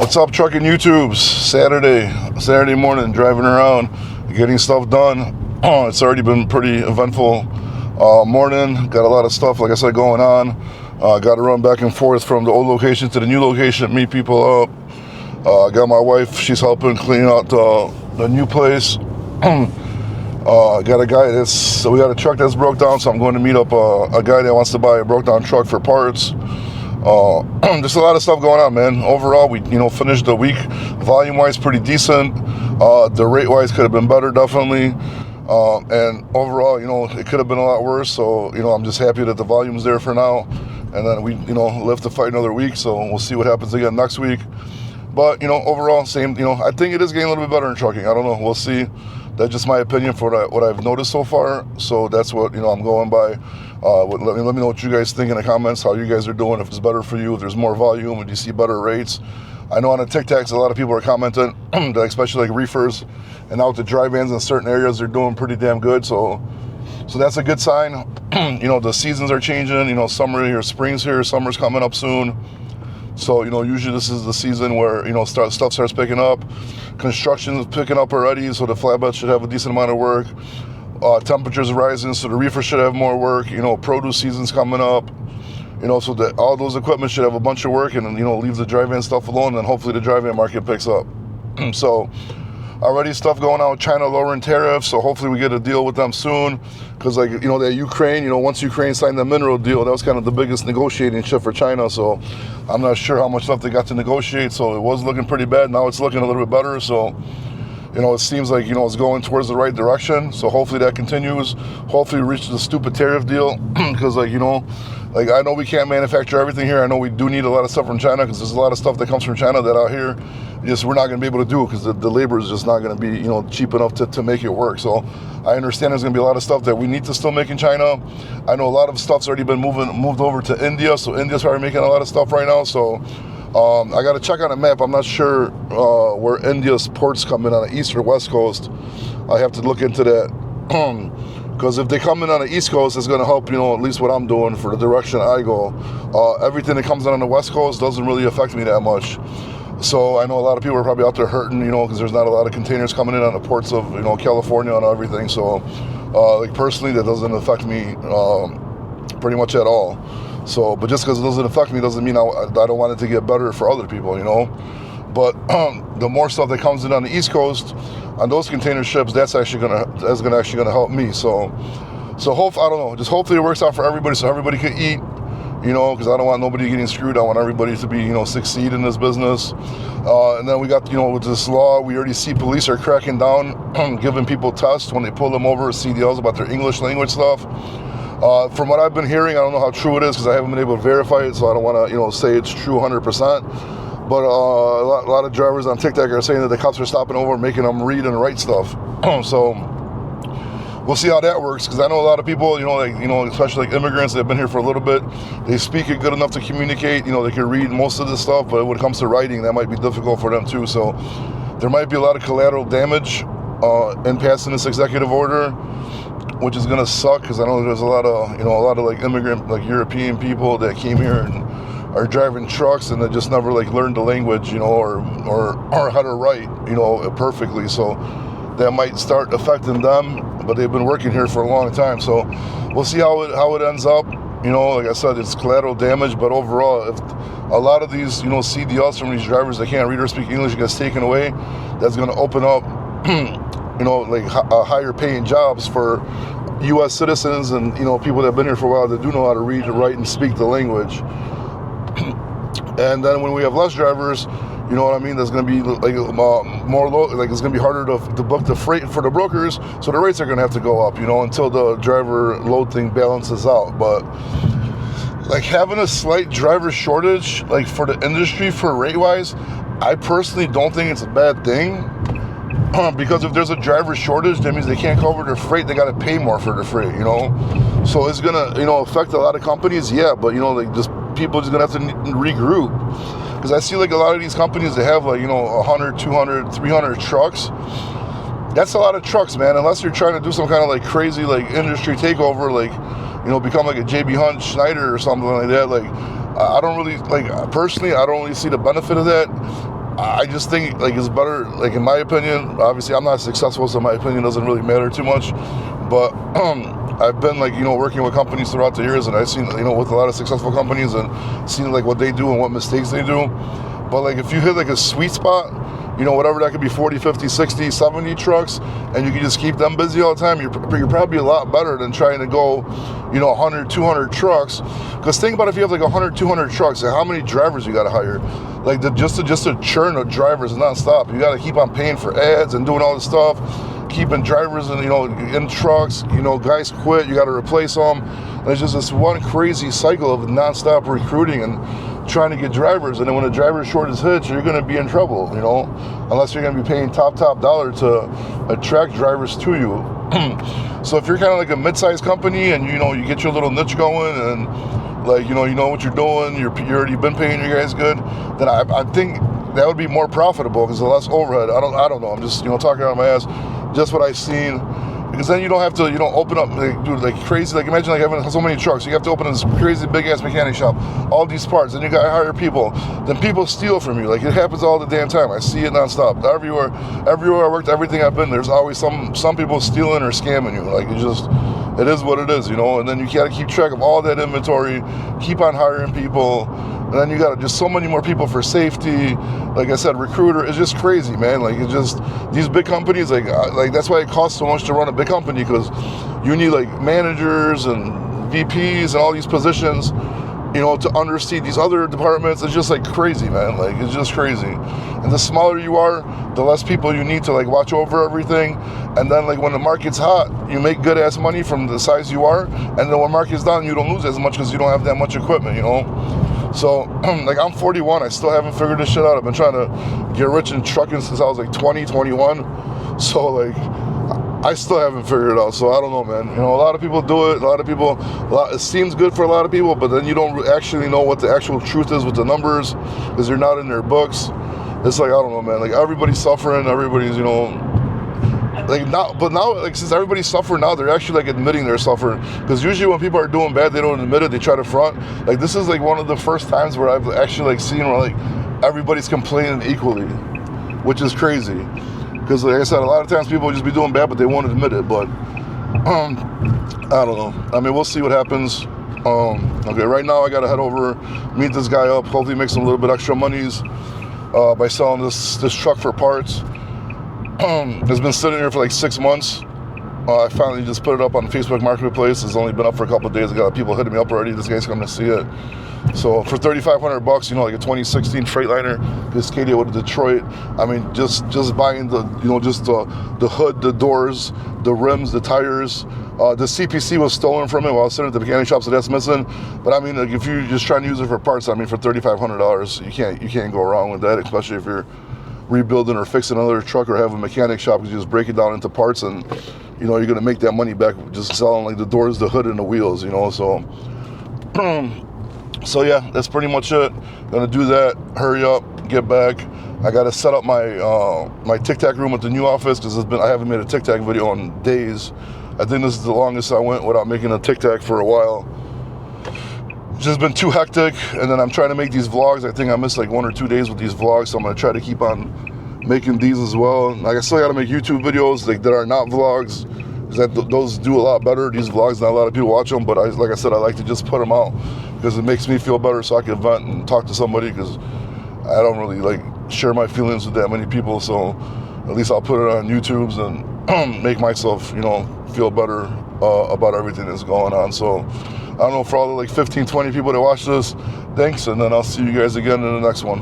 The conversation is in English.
What's up, trucking YouTubes? Saturday morning, driving around, getting stuff done. It's already been pretty eventful morning. Got a lot of stuff, like I said, going on. Got to run back and forth from the old location to the new location, meet people up. Got my wife, she's helping clean out the new place. Got a guy we got a truck that's broke down, so I'm going to meet up a guy that wants to buy a broke down truck for parts. Just a lot of stuff going on, man. Overall, we finished the week volume-wise pretty decent. The rate-wise could have been better, definitely. And overall, it could have been a lot worse. So, I'm just happy that the volume's there for now. And then we, live to fight another week. So we'll see what happens again next week. But, overall, same, I think it is getting a little bit better in trucking. I don't know. We'll see. That's just my opinion for what I've noticed so far. So that's what, I'm going by. Let me know what you guys think in the comments, how you guys are doing, if it's better for you, if there's more volume, if you see better rates. I know on the TikToks, a lot of people are commenting, that especially like reefers and out the dry vans in certain areas, they're doing pretty damn good. So that's a good sign. The seasons are changing. Summer here, spring's here, summer's coming up soon. So, usually this is the season where, stuff starts picking up. Construction is picking up already, so the flatbed should have a decent amount of work. Temperatures rising, so the reefer should have more work. Produce season's coming up. So that all those equipment should have a bunch of work, and then, leave the dry van stuff alone, and hopefully the dry van market picks up. So already stuff going on with China lowering tariffs, so hopefully we get a deal with them soon. Because that Ukraine, once Ukraine signed the mineral deal, that was kind of the biggest negotiating chip for China. So I'm not sure how much left they got to negotiate. So it was looking pretty bad. Now it's looking a little bit better. So it seems like, it's going towards the right direction. So hopefully that continues. Hopefully we reach the stupid tariff deal. Because, I know we can't manufacture everything here. I know we do need a lot of stuff from China, because there's a lot of stuff that comes from China that out here, we're not going to be able to do, because the labor is just not going to be, cheap enough to make it work. So I understand there's going to be a lot of stuff that we need to still make in China. I know a lot of stuff's already been moved over to India. So India's probably making a lot of stuff right now. So I got to check on a map. I'm not sure where India's ports come in on the east or west coast. I have to look into that. Because if they come in on the east coast, it's going to help, at least what I'm doing for the direction I go. Everything that comes in on the west coast doesn't really affect me that much. So I know a lot of people are probably out there hurting, because there's not a lot of containers coming in on the ports of, California and everything. So, personally, that doesn't affect me pretty much at all. So, but just because it doesn't affect me doesn't mean I don't want it to get better for other people, But the more stuff that comes in on the East Coast, on those container ships, that's actually gonna help me. So I don't know. Just hopefully it works out for everybody, so everybody can eat. Because I don't want nobody getting screwed. I want everybody to be, succeed in this business. And then we got, with this law, we already see police are cracking down, giving people tests when they pull them over, CDLs about their English language stuff. From what I've been hearing, I don't know how true it is, because I haven't been able to verify it, so I don't want to, say it's true 100%. But a lot of drivers on TikTok are saying that the cops are stopping over and making them read and write stuff. So we'll see how that works, because I know a lot of people, especially like immigrants that have been here for a little bit, they speak it good enough to communicate, they can read most of this stuff, but when it comes to writing, that might be difficult for them too. So there might be a lot of collateral damage in passing this executive order, which is going to suck, because I know there's a lot of like immigrant, like European people that came here and are driving trucks, and they just never learned the language, or how to write, perfectly. So that might start affecting them, but they've been working here for a long time. So we'll see how it ends up. Like I said, it's collateral damage, but overall, if a lot of these, CDLs from these drivers that can't read or speak English gets taken away, that's going to open up, higher paying jobs for U.S. citizens and, people that have been here for a while that do know how to read, write, and speak the language. And then when we have less drivers, there's going to be more low, it's going to be harder to book the freight for the brokers, so the rates are going to have to go up, until the driver load thing balances out. But having a slight driver shortage, for the industry for rate wise, I personally don't think it's a bad thing. Because if there's a driver shortage, that means they can't cover their freight. They got to pay more for their freight, So it's going to, affect a lot of companies, yeah. But, just people just going to have to regroup. Because I see a lot of these companies that have 100, 200, 300 trucks. That's a lot of trucks, man. Unless you're trying to do some kind of crazy industry takeover, become a JB Hunt Schneider or something like that. I don't really, personally, I don't really see the benefit of that. I just think like it's better, like in my opinion, obviously I'm not successful, so my opinion doesn't really matter too much, but I've been like, working with companies throughout the years, and I've seen, with a lot of successful companies and seen like what they do and what mistakes they do. But like if you hit like a sweet spot, whatever that could be, 40, 50, 60, 70 trucks, and you can just keep them busy all the time, you're probably a lot better than trying to go, 100, 200 trucks. Because think about if you have like 100, 200 trucks, and how many drivers you got to hire. Like just to churn of drivers nonstop. You got to keep on paying for ads and doing all this stuff, keeping drivers in trucks. Guys quit, you got to replace them. And it's just this one crazy cycle of nonstop recruiting and trying to get drivers. And then when a driver shortage hits, you're going to be in trouble, unless you're going to be paying top dollar to attract drivers to you. So if you're kind of like a mid-sized company and you get your little niche going and like you know what you're doing, you're already been paying your guys good, then I think that would be more profitable because there's less overhead. I don't know. I'm just talking out of my ass, just what I've seen. Because then you don't have to, open up, like crazy. Like imagine like having so many trucks. You have to open this crazy big ass mechanic shop, all these parts, and you got to hire people. Then people steal from you. Like it happens all the damn time. I see it nonstop. Everywhere I worked, everything I've been, there's always some people stealing or scamming you. Like it is what it is, And then you got to keep track of all that inventory, keep on hiring people. And then you got just so many more people for safety. Like I said, recruiter is just crazy, man. Like it's just these big companies, like that's why it costs so much to run a big company, because you need like managers and VPs and all these positions, to undersee these other departments. It's just like crazy, man. Like it's just crazy. And the smaller you are, the less people you need to like watch over everything. And then like when the market's hot, you make good ass money from the size you are. And then when market's down, you don't lose as much because you don't have that much equipment, So, like, I'm 41. I still haven't figured this shit out. I've been trying to get rich in trucking since I was like 20, 21. So, like, I still haven't figured it out. So, I don't know, man. A lot of people do it. It seems good for a lot of people, but then you don't actually know what the actual truth is with the numbers because they're not in their books. It's like, I don't know, man. Like, everybody's suffering. Everybody's, since everybody's suffering now, they're actually like admitting they're suffering. Because usually when people are doing bad, they don't admit it, they try to front. Like this is like one of the first times where I've actually like seen where like everybody's complaining equally, which is crazy. Because like I said, a lot of times people just be doing bad, but they won't admit it. But I don't know. I mean, we'll see what happens. Okay, right now I gotta head over, meet this guy up, hopefully make some little bit extra monies by selling this truck for parts. It's been sitting here for like 6 months. I finally just put it up on Facebook Marketplace. It's only been up for a couple of days. I got people hitting me up already. This guy's coming to see it. So for $3,500, like a 2016 Freightliner, Cascadia with Detroit. I mean, just buying the, just the hood, the doors, the rims, the tires. The CPC was stolen from it while I was sitting at the mechanic shop, so that's missing. But I mean, like if you're just trying to use it for parts, I mean, for $3,500, you can't go wrong with that, especially if you're rebuilding or fixing another truck or have a mechanic shop. You just break it down into parts, and you're gonna make that money back just selling like the doors, the hood, and the wheels. So yeah, that's pretty much it. Gonna do that. Hurry up, get back. I gotta set up my my Tic Tac room at the new office because I haven't made a Tic Tac video in days. I think this is the longest I went without making a Tic Tac for a while. It's just been too hectic, and then I'm trying to make these vlogs. I think I missed like 1 or 2 days with these vlogs, so I'm gonna try to keep on making these as well. Like I still gotta make YouTube videos like that are not vlogs, because those do a lot better. These vlogs, not a lot of people watch them, but like I said, I like to just put them out because it makes me feel better, so I can vent and talk to somebody, because I don't really like share my feelings with that many people. So at least I'll put it on YouTube's and make myself, feel better about everything that's going on. So I don't know, for all the like 15, 20 people that watch this, thanks, and then I'll see you guys again in the next one.